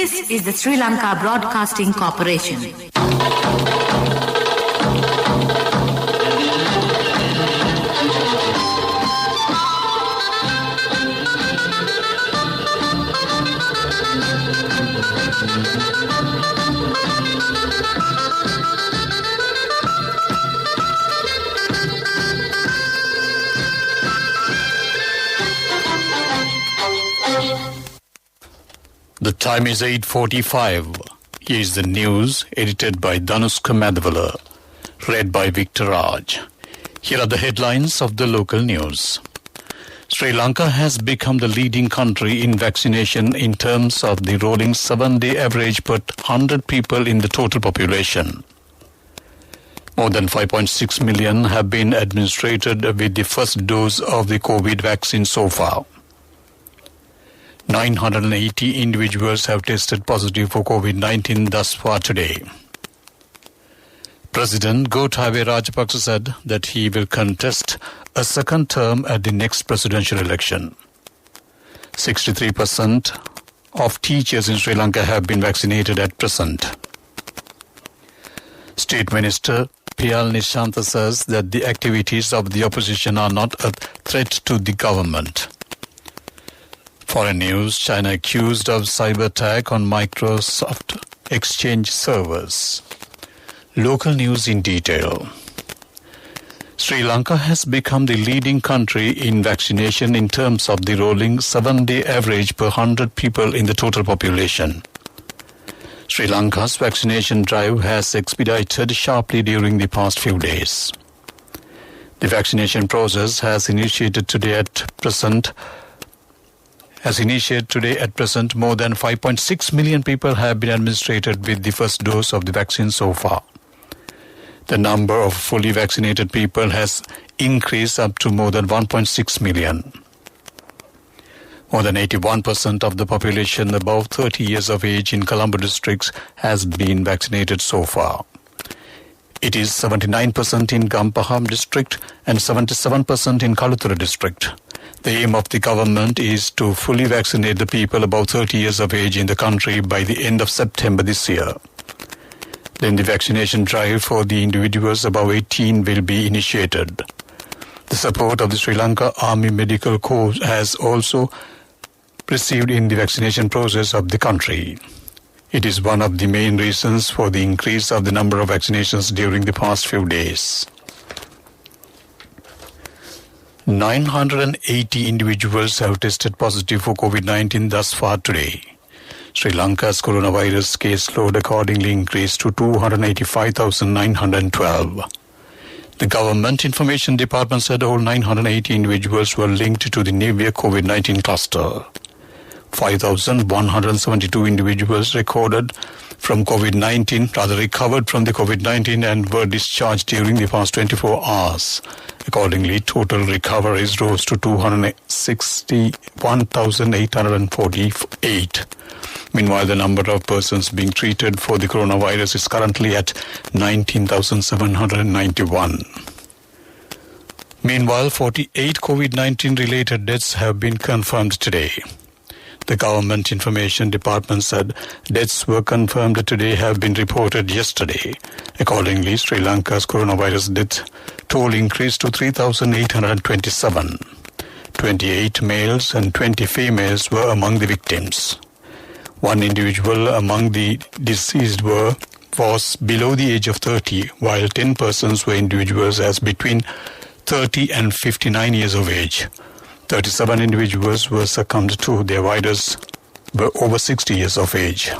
This is the Sri Lanka Broadcasting Corporation. The time is 8:45. Here is the news, edited by Danuska Madhavala, read by Victor Raj. Here are the headlines of the local news. Sri Lanka has become the leading country in vaccination in terms of the rolling 7-day average per 100 people in the total population. More than 5.6 million have been administered with the first dose of the COVID vaccine so far. 980 individuals have tested positive for COVID-19 thus far today. President Gotabaya Rajapaksa said that he will contest a second term at the next presidential election. 63% of teachers in Sri Lanka have been vaccinated at present. State Minister Piyal Nishanta says that the activities of the opposition are not a threat to the government. Foreign news, China accused of cyber attack on Microsoft Exchange servers. Local news in detail. Sri Lanka has become the leading country in vaccination in terms of the rolling 7-day average per 100 people in the total population. Sri Lanka's vaccination drive has expedited sharply during the past few days. The vaccination process has initiated today at present. More than 5.6 million people have been administered with the first dose of the vaccine so far. The number of fully vaccinated people has increased up to more than 1.6 million. More than 81% of the population above 30 years of age in Colombo districts has been vaccinated so far. It is 79% in Gampaham district and 77% in Kaluthura district. The aim of the government is to fully vaccinate the people above 30 years of age in the country by the end of September this year. Then the vaccination drive for the individuals above 18 will be initiated. The support of the Sri Lanka Army Medical Corps has also received in the vaccination process of the country. It is one of the main reasons for the increase of the number of vaccinations during the past few days. 980 individuals have tested positive for COVID-19 thus far today. Sri Lanka's coronavirus case load accordingly increased to 285,912. The Government Information Department said all 980 individuals were linked to the Nivea COVID-19 cluster. 5,172 individuals recovered from the COVID-19 and were discharged during the past 24 hours. Accordingly, total recoveries rose to 261,848. Meanwhile, the number of persons being treated for the coronavirus is currently at 19,791. Meanwhile, 48 COVID-19 related deaths have been confirmed today. The Government Information Department said deaths were confirmed today have been reported yesterday. Accordingly, Sri Lanka's coronavirus death toll increased to 3,827. 28 males and 20 females were among the victims. One individual among the deceased was below the age of 30, while 10 persons were individuals as between 30 and 59 years of age. 37 individuals were succumbed to. Their riders were over 60 years of age.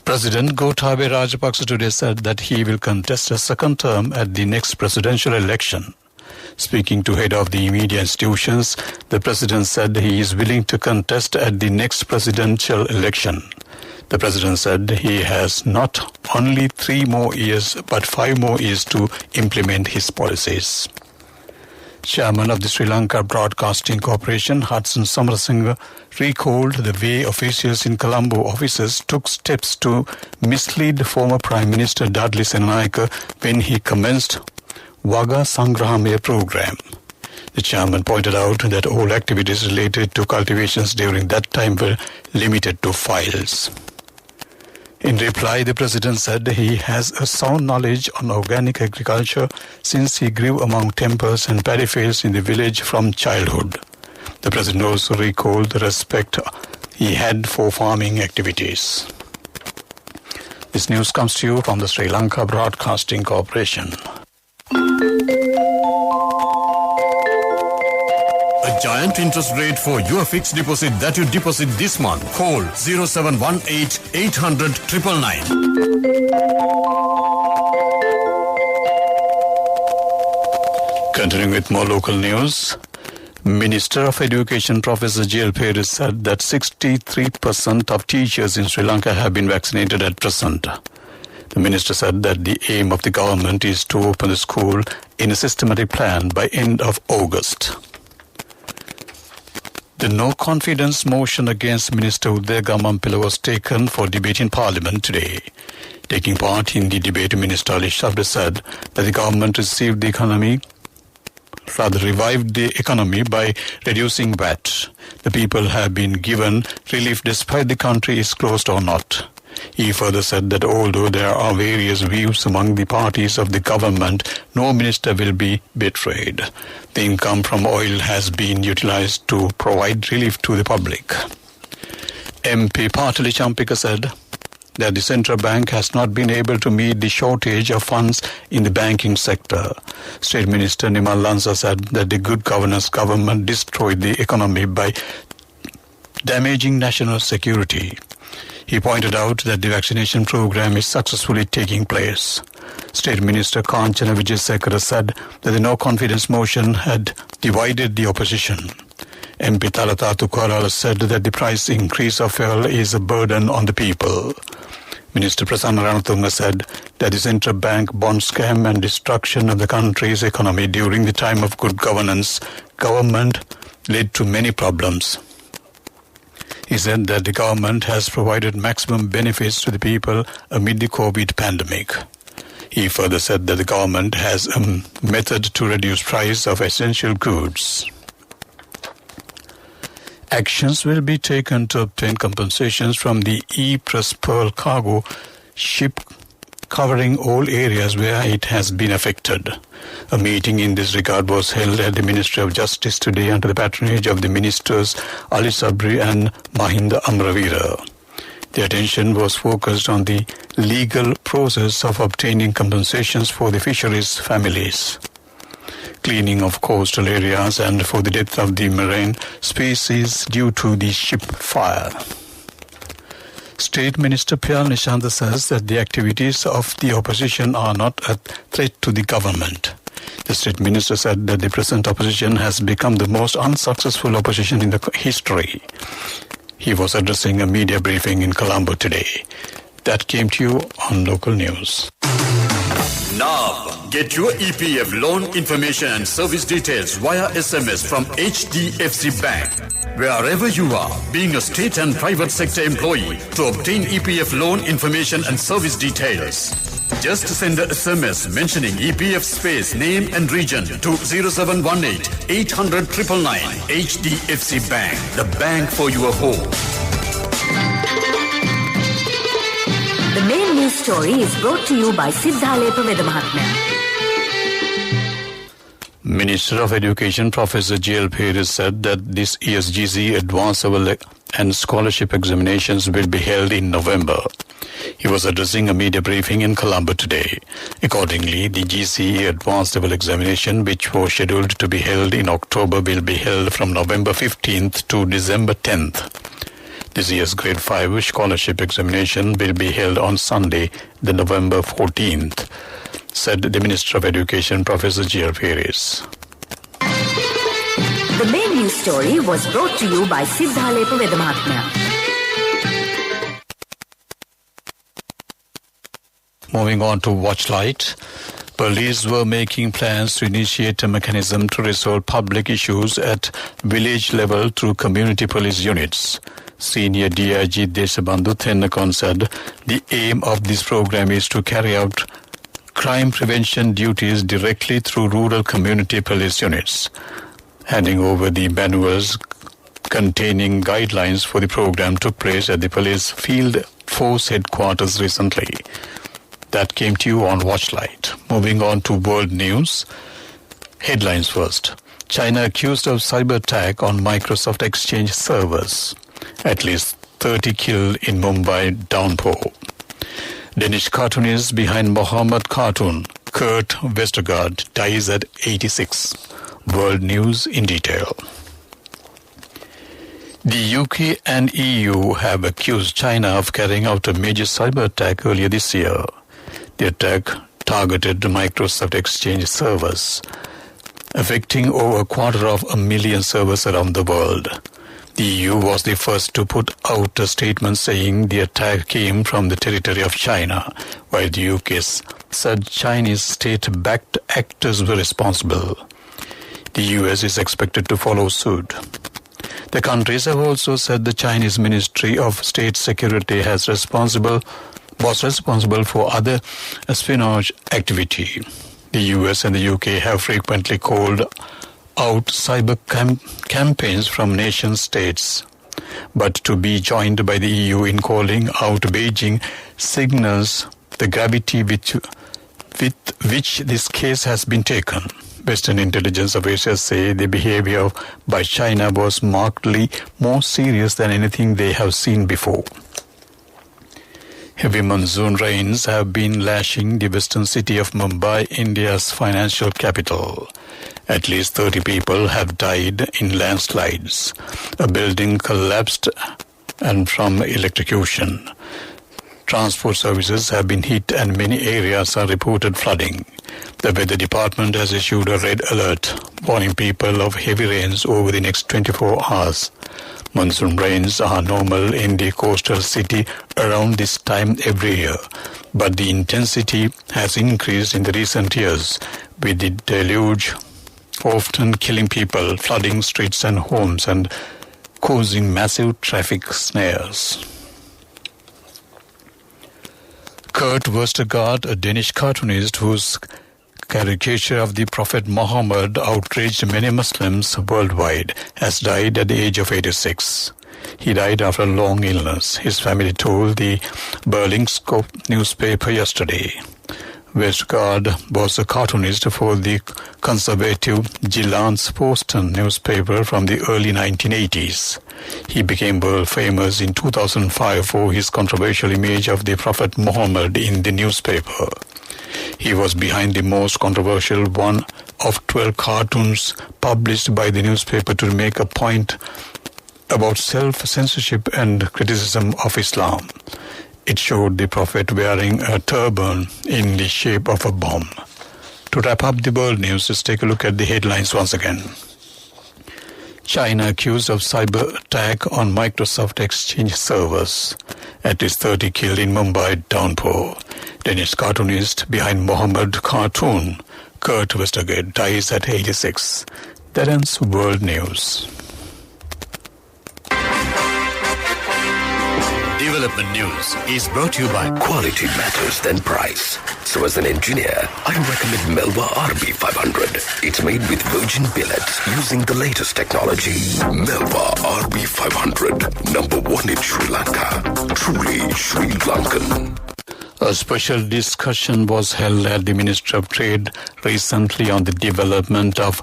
President Gotabaya Rajapaksa today said that he will contest a second term at the next presidential election. Speaking to head of the media institutions, the president said he is willing to contest at the next presidential election. The president said he has not only 3 more years but 5 more years to implement his policies. Chairman of the Sri Lanka Broadcasting Corporation, Hudson Samarasinghe, recalled the way officials in Colombo offices took steps to mislead former Prime Minister Dudley Senanayake when he commenced Waga Sangrahamaya program. The chairman pointed out that all activities related to cultivations during that time were limited to files. In reply, the president said he has a sound knowledge on organic agriculture since he grew among tempers and paddy fields in the village from childhood. The president also recalled the respect he had for farming activities. This news comes to you from the Sri Lanka Broadcasting Corporation. A giant interest rate for your fixed deposit that you deposit this month. Call 0718 800 999. Continuing with more local news, Minister of Education Professor J.L. Peris said that 63% of teachers in Sri Lanka have been vaccinated at present. The minister said that the aim of the government is to open the school in a systematic plan by end of August. The no-confidence motion against Minister Udaya Gamampila was taken for debate in Parliament today. Taking part in the debate, Minister Ali Shabda said that the government revived the economy by reducing VAT. The people have been given relief despite the country is closed or not. He further said that although there are various views among the parties of the government, no minister will be betrayed. The income from oil has been utilized to provide relief to the public. MP Partali Champika said that the central bank has not been able to meet the shortage of funds in the banking sector. State Minister Nimal Lanza said that the good governance government destroyed the economy by damaging national security. He pointed out that the vaccination program is successfully taking place. State Minister Kanchana Wijesekara said that the no-confidence motion had divided the opposition. MP Talata Tukarala said that the price increase of fuel is a burden on the people. Minister Prasanna Ranatunga said that the central bank bond scam and destruction of the country's economy during the time of good governance, government led to many problems. He said that the government has provided maximum benefits to the people amid the COVID pandemic. He further said that the government has a method to reduce price of essential goods. Actions will be taken to obtain compensations from the E-Press Pearl cargo ship covering all areas where it has been affected. A meeting in this regard was held at the Ministry of Justice today under the patronage of the ministers Ali Sabri and Mahinda Amravira. The attention was focused on the legal process of obtaining compensations for the fisheries families, cleaning of coastal areas and for the death of the marine species due to the ship fire. State Minister Pyal Nishanta says that the activities of the opposition are not a threat to the government. The State Minister said that the present opposition has become the most unsuccessful opposition in the history. He was addressing a media briefing in Colombo today. That came to you on local news. Now, get your EPF loan information and service details via SMS from HDFC Bank. Wherever you are, being a state and private sector employee, to obtain EPF loan information and service details, just send a SMS mentioning EPF space, name and region to 0718 800 999. HDFC Bank, the bank for your home. The main news story is brought to you by Siddhalepa Vedamahatmya. Minister of Education Professor J.L. Peris said that this year's GC Advanced Level and Scholarship Examinations will be held in November. He was addressing a media briefing in Colombo today. Accordingly, the GCE Advanced Level Examination, which was scheduled to be held in October, will be held from November 15th to December 10th. This year's Grade 5 Scholarship Examination will be held on Sunday, the November 14th, said the Minister of Education, Professor J.L. Peris. The main news story was brought to you by Siddhalepa Vedamahatmya. Moving on to Watchlight. Police were making plans to initiate a mechanism to resolve public issues at village level through community police units. Senior DIG Deshabandhu Thennakon said the aim of this program is to carry out crime prevention duties directly through rural community police units. Handing over the manuals containing guidelines for the program took place at the Police Field Force headquarters recently. That came to you on Watchlight. Moving on to world news. Headlines first. China accused of cyber attack on Microsoft Exchange servers. At least 30 killed in Mumbai downpour. Danish cartoonist behind Mohammed cartoon, Kurt Vestergaard, dies at 86. World news in detail. The UK and EU have accused China of carrying out a major cyber attack earlier this year. The attack targeted Microsoft Exchange servers, affecting over 250,000 servers around the world. The EU was the first to put out a statement saying the attack came from the territory of China, while the UK said Chinese state-backed actors were responsible. The US is expected to follow suit. The countries have also said the Chinese Ministry of State Security was responsible for other espionage activity. The US and the UK have frequently called out cyber campaigns from nation-states, but to be joined by the EU in calling out Beijing signals the gravity with which this case has been taken. Western intelligence officials say the behavior by China was markedly more serious than anything they have seen before. Heavy monsoon rains have been lashing the western city of Mumbai, India's financial capital. At least 30 people have died in landslides. A building collapsed and from electrocution. Transport services have been hit and many areas are reported flooding. The weather department has issued a red alert, warning people of heavy rains over the next 24 hours. Monsoon rains are normal in the coastal city around this time every year, but the intensity has increased in the recent years, with the deluge often killing people, flooding streets and homes, and causing massive traffic snares. Kurt Vestergaard, a Danish cartoonist whose caricature of the Prophet Muhammad outraged many Muslims worldwide, has died at the age of 86. He died after a long illness, his family told the Berlingske newspaper yesterday. Vestergaard was a cartoonist for the conservative Jyllands-Posten newspaper from the early 1980s. He became world famous in 2005 for his controversial image of the Prophet Muhammad in the newspaper. He was behind the most controversial one of 12 cartoons published by the newspaper to make a point about self-censorship and criticism of Islam. It showed the Prophet wearing a turban in the shape of a bomb. To wrap up the world news, let's take a look at the headlines once again. China accused of cyber attack on Microsoft Exchange servers. At least 30 killed in Mumbai downpour. Danish cartoonist behind Mohammed cartoon, Kurt Vestergaard, dies at 86. That ends world news. Development News is brought to you by Quality matters than price. So as an engineer, I recommend Melba RB500. It's made with virgin billets using the latest technology. Melba RB500, number one in Sri Lanka. Truly Sri Lankan. A special discussion was held at the Ministry of Trade recently on the development of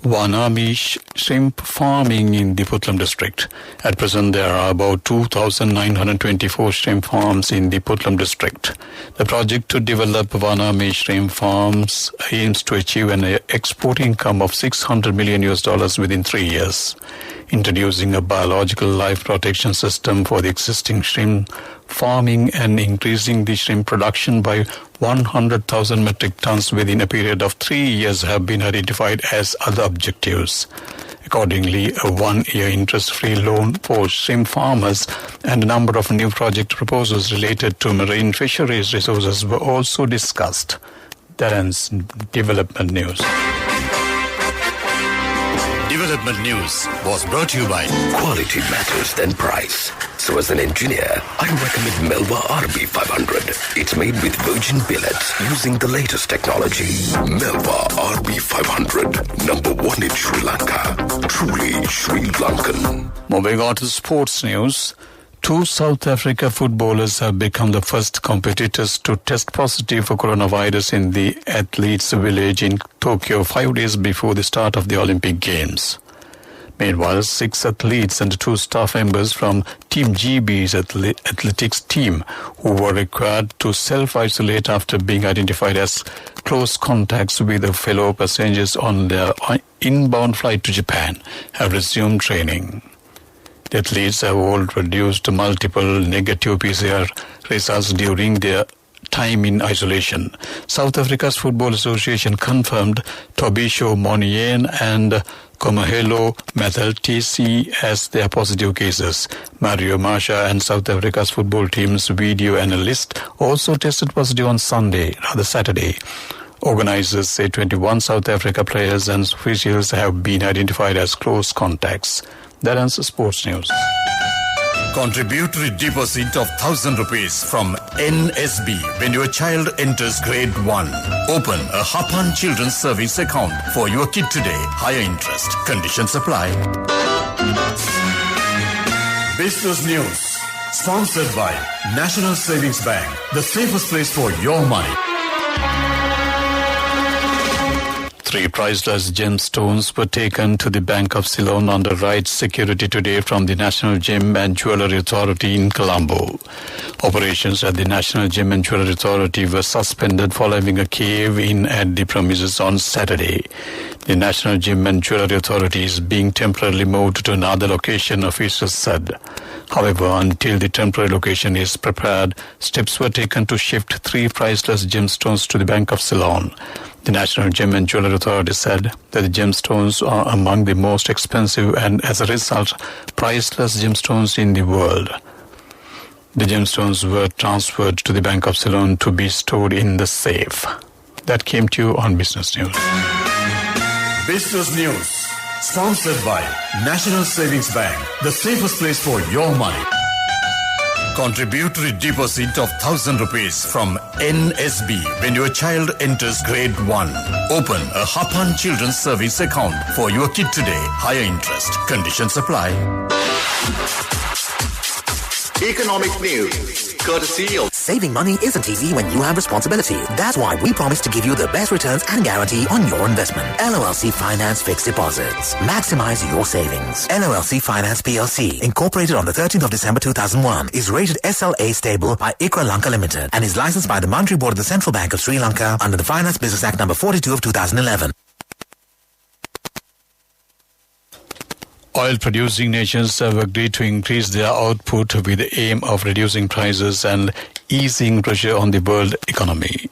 Vanami shrimp farming in the Putlam district. At present, there are about 2,924 shrimp farms in the Putlam district. The project to develop Vanami shrimp farms aims to achieve an export income of $600 million within 3 years. Introducing a biological life protection system for the existing shrimp farming and increasing the shrimp production by 100,000 metric tons within a period of 3 years have been identified as other objectives. Accordingly, a 1-year interest-free loan for shrimp farmers and a number of new project proposals related to marine fisheries resources were also discussed. That ends development news. Development News was brought to you by Quality matters than price. So as an engineer, I recommend Melba RB500. It's made with virgin billets using the latest technology. Melba RB500, number one in Sri Lanka. Truly Sri Lankan. Moving on to sports news. 2 South Africa footballers have become the first competitors to test positive for coronavirus in the athletes' village in Tokyo 5 days before the start of the Olympic Games. Meanwhile, 6 athletes and 2 staff members from Team GB's athletics team who were required to self-isolate after being identified as close contacts with the fellow passengers on their inbound flight to Japan have resumed training. The athletes have all produced multiple negative PCR results during their time in isolation. South Africa's Football Association confirmed Tobisho Monien and Komahelo Matheltisi as their positive cases. Mario Masha and South Africa's football team's video analyst also tested positive on Saturday. Organizers say 21 South Africa players and officials have been identified as close contacts. That ends sports news. Contributory deposit of 1,000 rupees from NSB when your child enters grade 1. Open a Hapan Children's Service account for your kid today. Higher interest. Conditions apply. Business News. Sponsored by National Savings Bank. The safest place for your money. 3 priceless gemstones were taken to the Bank of Ceylon under right security today from the National Gem and Jewellery Authority in Colombo. Operations at the National Gem and Jewellery Authority were suspended following a cave-in at the premises on Saturday. The National Gem and Jewellery Authority is being temporarily moved to another location, officials said. However, until the temporary location is prepared, steps were taken to shift 3 priceless gemstones to the Bank of Ceylon. The National Gem and Jewellery Authority said that the gemstones are among the most expensive and, as a result, priceless gemstones in the world. The gemstones were transferred to the Bank of Ceylon to be stored in the safe. That came to you on Business News. Business News. Sponsored by National Savings Bank. The safest place for your money. Contributory deposit of 1,000 rupees from NSB when your child enters grade 1. Open a Hapan Children's Service account for your kid today. Higher interest. Conditions apply. Economic news, courtesy of... Saving money isn't easy when you have responsibility. That's why we promise to give you the best returns and guarantee on your investment. LOLC Finance Fixed Deposits. Maximize your savings. LOLC Finance PLC, incorporated on the 13th of December 2001, is rated SLA stable by ICRA Lanka Limited and is licensed by the Monetary Board of the Central Bank of Sri Lanka under the Finance Business Act number 42 of 2011. Oil-producing nations have agreed to increase their output with the aim of reducing prices and easing pressure on the world economy.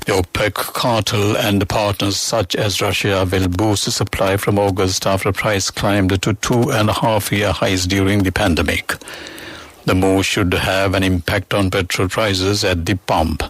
The OPEC cartel and partners such as Russia will boost supply from August after price climbed to 2.5-year highs during the pandemic. The move should have an impact on petrol prices at the pump,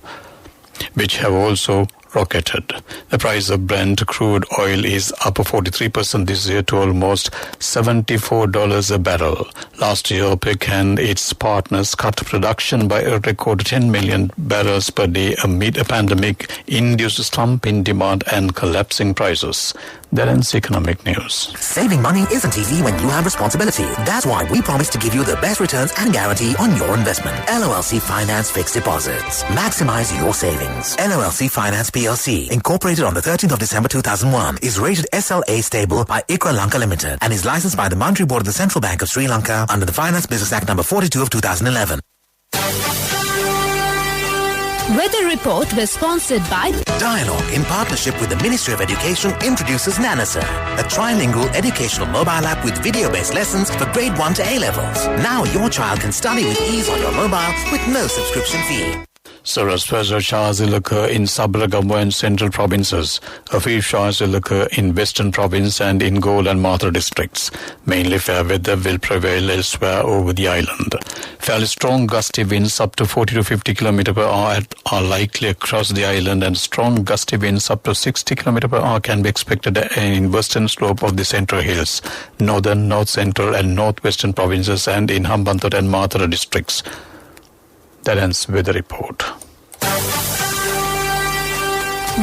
which have also rocketed. The price of Brent crude oil is up 43% this year to almost $74 a barrel. Last year, OPEC and its partners cut production by a record 10 million barrels per day amid a pandemic-induced slump in demand and collapsing prices. That ends economic news. Saving money isn't easy when you have responsibility. That's why we promise to give you the best returns and guarantee on your investment. LOLC Finance Fixed Deposits. Maximize your savings. LOLC Finance PLC, incorporated on the 13th of December 2001, is rated SLA stable by ICRA Lanka Limited and is licensed by the Monetary Board of the Central Bank of Sri Lanka under the Finance Business Act number 42 of 2011. Weather report was sponsored by Dialogue, in partnership with the Ministry of Education, introduces Nanasa, a trilingual educational mobile app with video-based lessons for grade 1 to A levels. Now your child can study with ease on your mobile with no subscription fee. Suraj Fazar showers will occur in Sabaragamuwa and central provinces. A few showers will occur in western province and in Gol and Mathura districts. Mainly fair weather will prevail elsewhere over the island. Fairly strong gusty winds up to 40 to 50 km per hour are likely across the island, and strong gusty winds up to 60 km per hour can be expected in western slope of the Central Hills, northern, north central and northwestern provinces, and in Hambantota and Mathura districts. That ends with the report.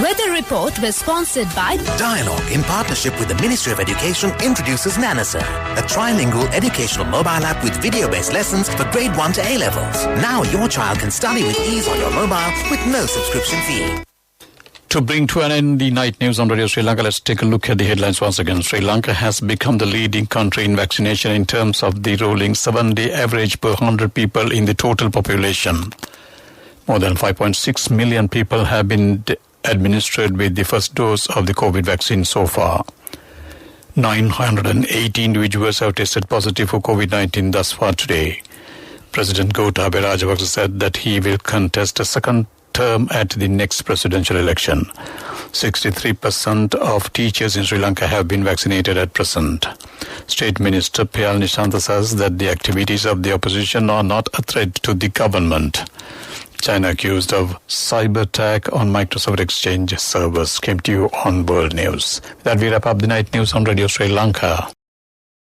Weather report was sponsored by Dialogue, in partnership with the Ministry of Education, introduces Nanasa, a trilingual educational mobile app with video-based lessons for grade 1 to A-levels. Now your child can study with ease on your mobile with no subscription fee. To bring to an end the night news on Radio Sri Lanka, let's take a look at the headlines once again. Sri Lanka has become the leading country in vaccination in terms of the rolling 7-day average per 100 people in the total population. More than 5.6 million people have been administered with the first dose of the COVID vaccine so far. 980 individuals have tested positive for COVID-19 thus far today. President Gotabaya Rajapaksa said that he will contest a second term at the next presidential election. 63% of teachers in Sri Lanka have been vaccinated at present. State Minister Payal Nishanta says that the activities of the opposition are not a threat to the government. China accused of cyber attack on Microsoft Exchange servers. Came to you on World News. With that, we wrap up the night news on Radio Sri Lanka.